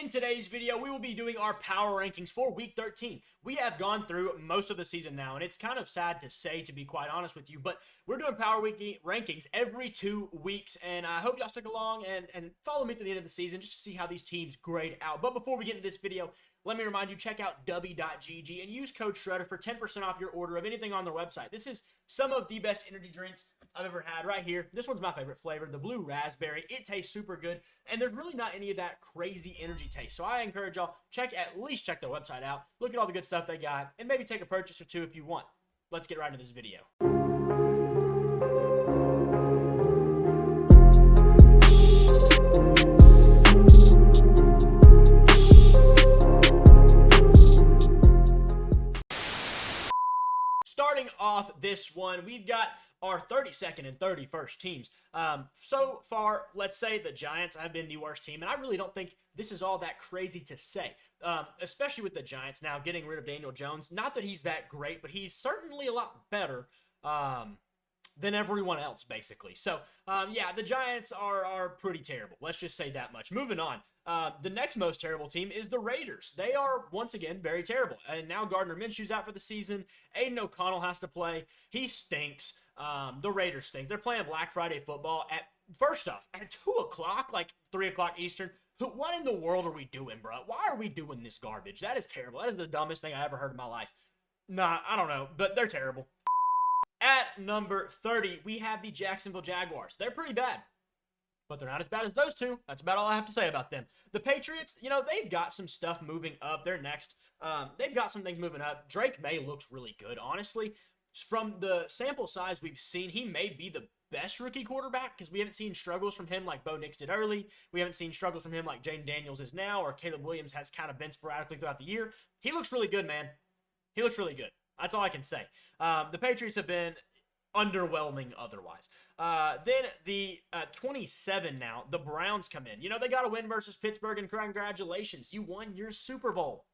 in today's video, we will be doing our power rankings for Week 13. We have gone through most of the season now, and it's kind of sad to say, to be quite honest with you, but we're doing power week rankings every 2 weeks, and I hope y'all stick along and follow me to the end of the season just to see how these teams grade out. But before we get into this video, let me remind you, check out w.gg and use code Shredder for 10% off your order of anything on their website. This is some of the best energy drinks I've ever had right here. This one's my favorite flavor, the blue raspberry. It tastes super good, and there's really not any of that crazy energy taste. So I encourage y'all, at least check their website out, look at all the good stuff they got, and maybe take a purchase or two if you want. Let's get right into this video. Starting off this one, we've got our 32nd and 31st teams. So far, let's say the Giants have been the worst team, and I really don't think this is all that crazy to say, especially with the Giants now getting rid of Daniel Jones. Not that he's that great, but he's certainly a lot better than everyone else, basically. So, yeah, the Giants are pretty terrible. Let's just say that much. Moving on. The next most terrible team is the Raiders. They are, once again, very terrible. And now Gardner Minshew's out for the season. Aiden O'Connell has to play. He stinks. The Raiders stink. They're playing Black Friday football first off, at 2 o'clock, like 3 o'clock Eastern. What in the world are we doing, bro? Why are we doing this garbage? That is terrible. That is the dumbest thing I ever heard in my life. Nah, I don't know, but they're terrible. At number 30, we have the Jacksonville Jaguars. They're pretty bad, but they're not as bad as those two. That's about all I have to say about them. The Patriots, you know, they've got some stuff moving up. They're next. They've got some things moving up. Drake May looks really good, honestly. From the sample size we've seen, he may be the best rookie quarterback because we haven't seen struggles from him like Bo Nix did early. We haven't seen struggles from him like Jaden Daniels is now, or Caleb Williams has kind of been sporadically throughout the year. He looks really good, man. He looks really good. That's all I can say. The Patriots have been underwhelming otherwise. Then the 27 now, the Browns come in. You know, they got a win versus Pittsburgh, and congratulations. You won your Super Bowl.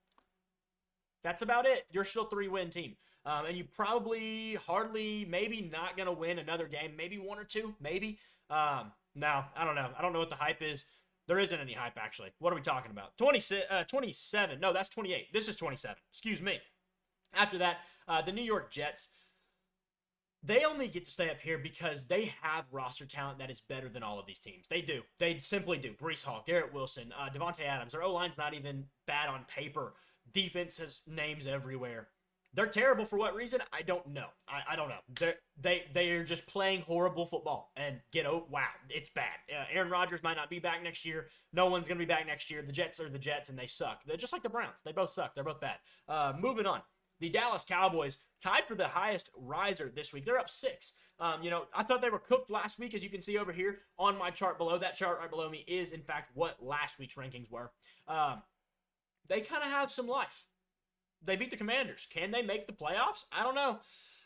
That's about it. You're still a 3-win team. And you probably hardly, maybe not going to win another game. Maybe 1 or 2, maybe. No, I don't know. I don't know what the hype is. There isn't any hype, actually. What are we talking about? 27. No, that's 28. This is 27. Excuse me. After that, the New York Jets, they only get to stay up here because they have roster talent that is better than all of these teams. They do. They simply do. Breece Hall, Garrett Wilson, Devontae Adams. Their O-line's not even bad on paper. Defense has names everywhere. They're terrible for what reason? I don't know. I don't know. They are just playing horrible football. And wow, it's bad. Aaron Rodgers might not be back next year. No one's going to be back next year. The Jets are the Jets, and they suck. They're just like the Browns. They both suck. They're both bad. Moving on. The Dallas Cowboys tied for the highest riser this week. They're up 6. You know, I thought they were cooked last week, as you can see over here on my chart below. That chart right below me is, in fact, what last week's rankings were. They kind of have some life. They beat the Commanders. Can they make the playoffs? I don't know.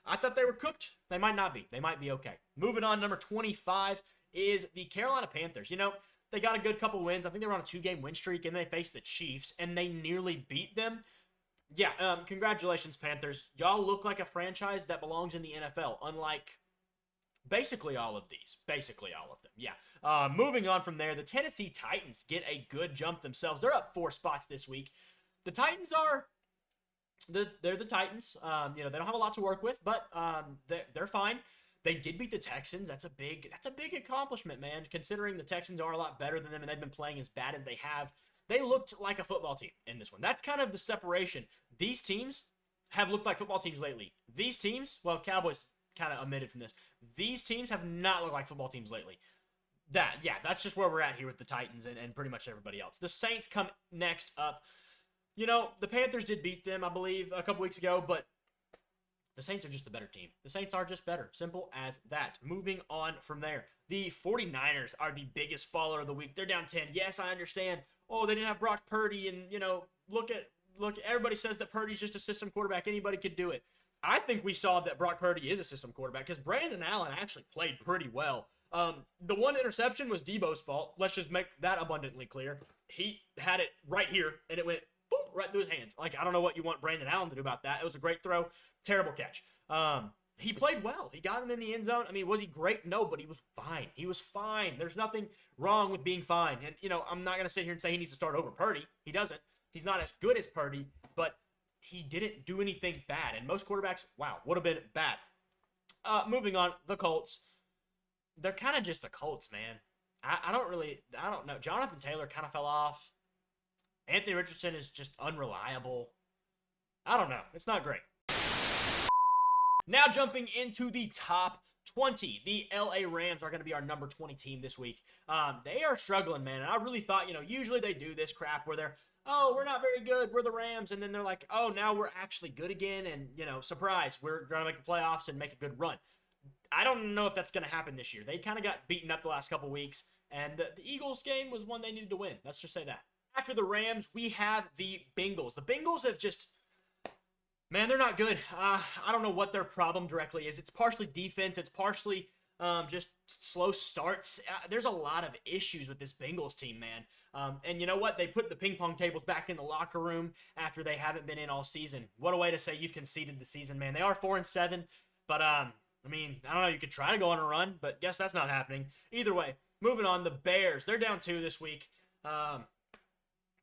I thought they were cooked. They might not be. They might be okay. Moving on, number 25 is the Carolina Panthers. You know, they got a good couple wins. I think they were on a 2-game win streak, and they faced the Chiefs, and they nearly beat them. Yeah, congratulations, Panthers. Y'all look like a franchise that belongs in the NFL, unlike basically all of these. Basically all of them, yeah. Moving on from there, the Tennessee Titans get a good jump themselves. They're up 4 spots this week. The Titans are... They're the Titans. You know, they don't have a lot to work with, but they're fine. They did beat the Texans. That's a big accomplishment, man, considering the Texans are a lot better than them, and they've been playing as bad as they have. They looked like a football team in this one. That's kind of the separation. These teams have looked like football teams lately. These teams, well, Cowboys kind of omitted from this. These teams have not looked like football teams lately. That's just where we're at here with the Titans and pretty much everybody else. The Saints come next up. You know, the Panthers did beat them, I believe, a couple weeks ago, but the Saints are just the better team. The Saints are just better. Simple as that. Moving on from there. The 49ers are the biggest faller of the week. They're down 10. Yes, I understand. Oh, they didn't have Brock Purdy, and, you know, look, everybody says that Purdy's just a system quarterback. Anybody could do it. I think we saw that Brock Purdy is a system quarterback because Brandon Allen actually played pretty well. The one interception was Debo's fault. Let's just make that abundantly clear. He had it right here, and it went boom, right through his hands. Like, I don't know what you want Brandon Allen to do about that. It was a great throw. Terrible catch. he played well. He got him in the end zone. I mean, was he great? No, but he was fine. He was fine. There's nothing wrong with being fine. And, I'm not going to sit here and say he needs to start over Purdy. He doesn't. He's not as good as Purdy, but he didn't do anything bad. And most quarterbacks, would have been bad. Moving on, the Colts. They're kind of just the Colts, man. I don't know. Jonathan Taylor kind of fell off. Anthony Richardson is just unreliable. I don't know. It's not great. Now jumping into the top 20. The LA Rams are going to be our number 20 team this week. They are struggling, man. And I really thought, usually they do this crap where they're, oh, we're not very good. We're the Rams. And then they're like, oh, now we're actually good again. And, surprise, we're going to make the playoffs and make a good run. I don't know if that's going to happen this year. They kind of got beaten up the last couple weeks. And the Eagles game was one they needed to win. Let's just say that. After the Rams, we have the Bengals. The Bengals have just... Man, they're not good. I don't know what their problem directly is. It's partially defense. It's partially just slow starts. There's a lot of issues with this Bengals team, man. And you know what? They put the ping pong tables back in the locker room after they haven't been in all season. What a way to say you've conceded the season, man. They are 4-7, but I don't know. You could try to go on a run, but guess that's not happening. Either way, moving on. The Bears, they're down 2 this week.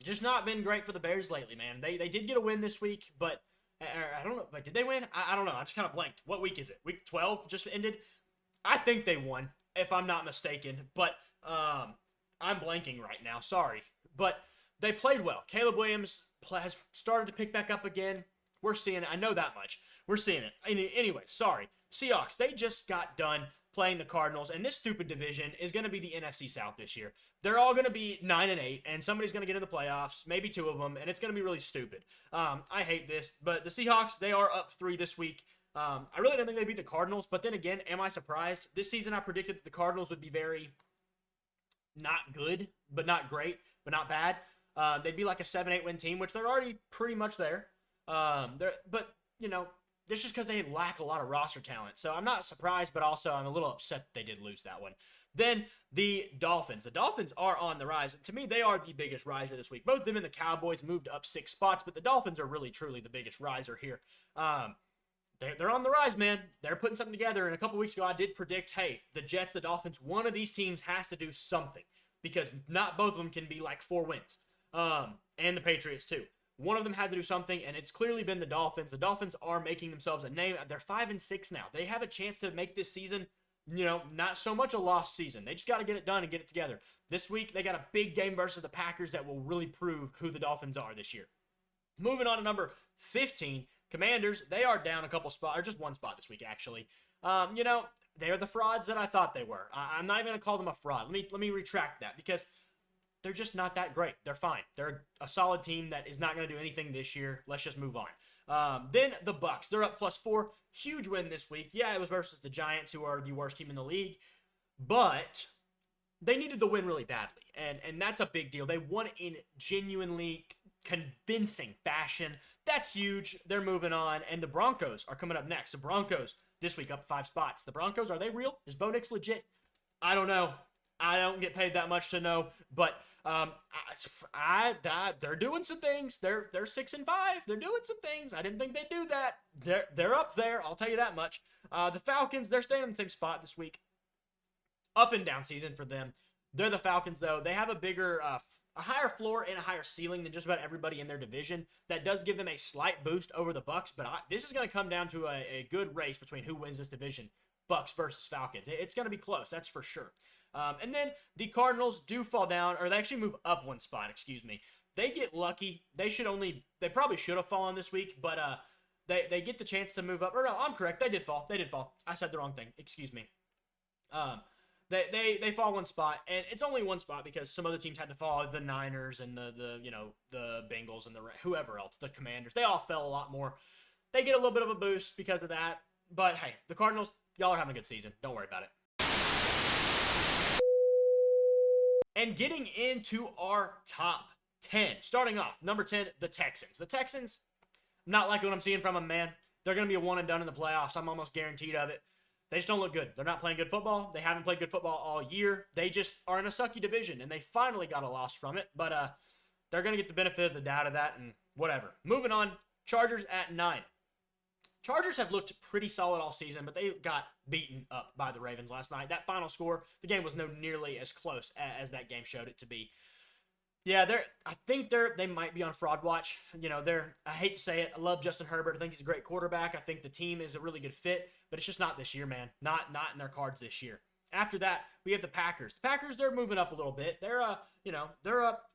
Just not been great for the Bears lately, man. They did get a win this week, but. I don't know. Did they win? I don't know. I just kind of blanked. What week is it? Week 12 just ended? I think they won, if I'm not mistaken. But I'm blanking right now. Sorry. But they played well. Caleb Williams has started to pick back up again. We're seeing it. I know that much. We're seeing it. Anyway, sorry. Seahawks, they just got done playing the Cardinals, and this stupid division is going to be the NFC South this year. They're all going to be 9-8, and somebody's going to get in the playoffs, maybe 2 of them, and it's going to be really stupid. I hate this, but the Seahawks, they are up 3 this week. I really don't think they beat the Cardinals, but then again, am I surprised? This season, I predicted that the Cardinals would be very not good, but not great, but not bad. They'd be like a 7-8 win team, which they're already pretty much there. But, this is because they lack a lot of roster talent. So I'm not surprised, but also I'm a little upset that they did lose that one. Then the Dolphins. The Dolphins are on the rise. And to me, they are the biggest riser this week. Both them and the Cowboys moved up 6 spots, but the Dolphins are really, truly the biggest riser here. They're on the rise, man. They're putting something together. And a couple weeks ago, I did predict, hey, the Jets, the Dolphins, one of these teams has to do something because not both of them can be like 4 wins. And the Patriots, too. One of them had to do something, and it's clearly been the Dolphins. The Dolphins are making themselves a name. They're 5-6 now. They have a chance to make this season, not so much a lost season. They just got to get it done and get it together. This week, they got a big game versus the Packers that will really prove who the Dolphins are this year. Moving on to number 15, Commanders. They are down a couple spots, or just 1 spot this week, actually. They're the frauds that I thought they were. I'm not even going to call them a fraud. Let me retract that because they're just not that great. They're fine. They're a solid team that is not going to do anything this year. Let's just move on. Then the Bucs. They're up +4. Huge win this week. Yeah, it was versus the Giants, who are the worst team in the league. But they needed the win really badly. And that's a big deal. They won in genuinely convincing fashion. That's huge. They're moving on. And the Broncos are coming up next. The Broncos this week up 5 spots. The Broncos, are they real? Is Bo Nix legit? I don't know. I don't get paid that much to know, but they're doing some things. They're 6-5. They're doing some things. I didn't think they'd do that. They're up there. I'll tell you that much. The Falcons, they're staying in the same spot this week. Up and down season for them. They're the Falcons, though. They have a bigger, a higher floor and a higher ceiling than just about everybody in their division. That does give them a slight boost over the Bucs, but this is going to come down to a good race between who wins this division, Bucs versus Falcons. It's going to be close, that's for sure. And then the Cardinals do fall down, or they actually move up 1 spot, excuse me. They get lucky. They probably should have fallen this week, but they get the chance to move up. Or no, I'm correct. They did fall. I said the wrong thing. Excuse me. They fall 1 spot, and it's only 1 spot because some other teams had to fall. The Niners and the Bengals and whoever else, the Commanders. They all fell a lot more. They get a little bit of a boost because of that. But hey, the Cardinals, y'all are having a good season. Don't worry about it. And getting into our top 10. Starting off, number 10, the Texans. The Texans, not liking what I'm seeing from them, man. They're going to be a one and done in the playoffs. I'm almost guaranteed of it. They just don't look good. They're not playing good football. They haven't played good football all year. They just are in a sucky division, and they finally got a loss from it. But they're going to get the benefit of the doubt of that and whatever. Moving on, Chargers at 9. Chargers have looked pretty solid all season, but they got beaten up by the Ravens last night. That final score, the game was no nearly as close as that game showed it to be. Yeah, I think they might be on fraud watch. You know, I hate to say it. I love Justin Herbert. I think he's a great quarterback. I think the team is a really good fit, but it's just not this year, man. Not in their cards this year. After that, we have the Packers. The Packers, they're moving up a little bit. They're up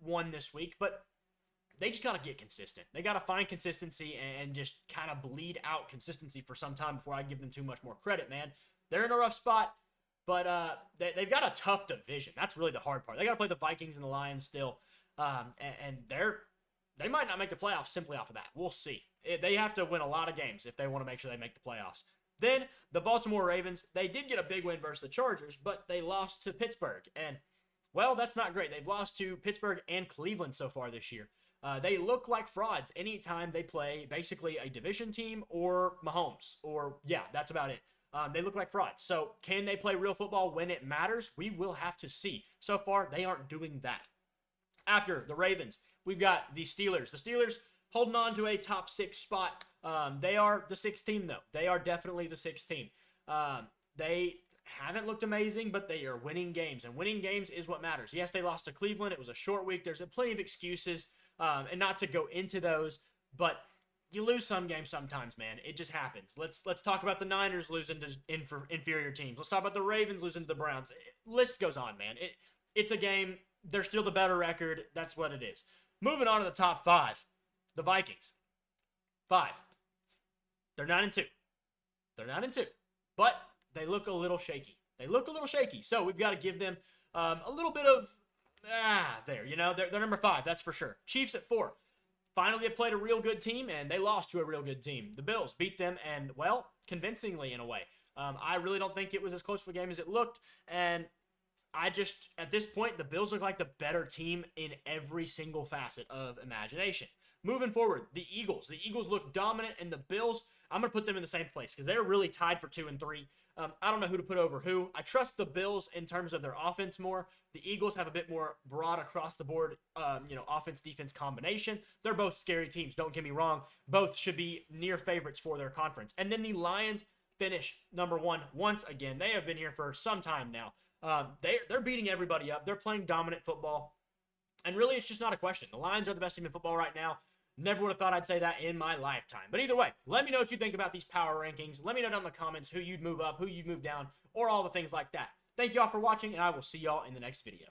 1 this week, but they just got to get consistent. They got to find consistency and just kind of bleed out consistency for some time before I give them too much more credit, man. They're in a rough spot, but they've got a tough division. That's really the hard part. They got to play the Vikings and the Lions still. And they might not make the playoffs simply off of that. We'll see. They have to win a lot of games if they want to make sure they make the playoffs. Then the Baltimore Ravens, they did get a big win versus the Chargers, but they lost to Pittsburgh. And, well, that's not great. They've lost to Pittsburgh and Cleveland so far this year. They look like frauds anytime they play basically a division team or Mahomes. Or, yeah, that's about it. They look like frauds. So can they play real football when it matters? We will have to see. So far, they aren't doing that. After the Ravens, we've got the Steelers. The Steelers holding on to a top 6 spot. They are the 6th team, though. They are definitely the 6th team. They haven't looked amazing, but they are winning games, and winning games is what matters. Yes, they lost to Cleveland. It was a short week. There's plenty of excuses, and not to go into those, but you lose some games sometimes, man. It just happens. Let's talk about the Niners losing to inferior teams. Let's talk about the Ravens losing to the Browns. List goes on, man. It's a game. They're still the better record. That's what it is. Moving on to the top 5. The Vikings. 5. They're 9-2. They're 9-2. But they look a little shaky. So we've got to give them a little bit of, there. You know, they're number 5. That's for sure. Chiefs at 4. Finally, they played a real good team, and they lost to a real good team. The Bills beat them, and, well, convincingly in a way. I really don't think it was as close of a game as it looked, and at this point, the Bills look like the better team in every single facet of imagination. Moving forward, the Eagles. The Eagles look dominant, and the Bills, I'm going to put them in the same place because they're really tied for 2 and 3. I don't know who to put over who. I trust the Bills in terms of their offense more. The Eagles have a bit more broad across the board, offense-defense combination. They're both scary teams, don't get me wrong. Both should be near favorites for their conference. And then the Lions finish number 1 once again. They have been here for some time now. They're beating everybody up. They're playing dominant football. And really, it's just not a question. The Lions are the best team in football right now. Never would have thought I'd say that in my lifetime. But either way, let me know what you think about these power rankings. Let me know down in the comments who you'd move up, who you'd move down, or all the things like that. Thank you all for watching, and I will see y'all in the next video.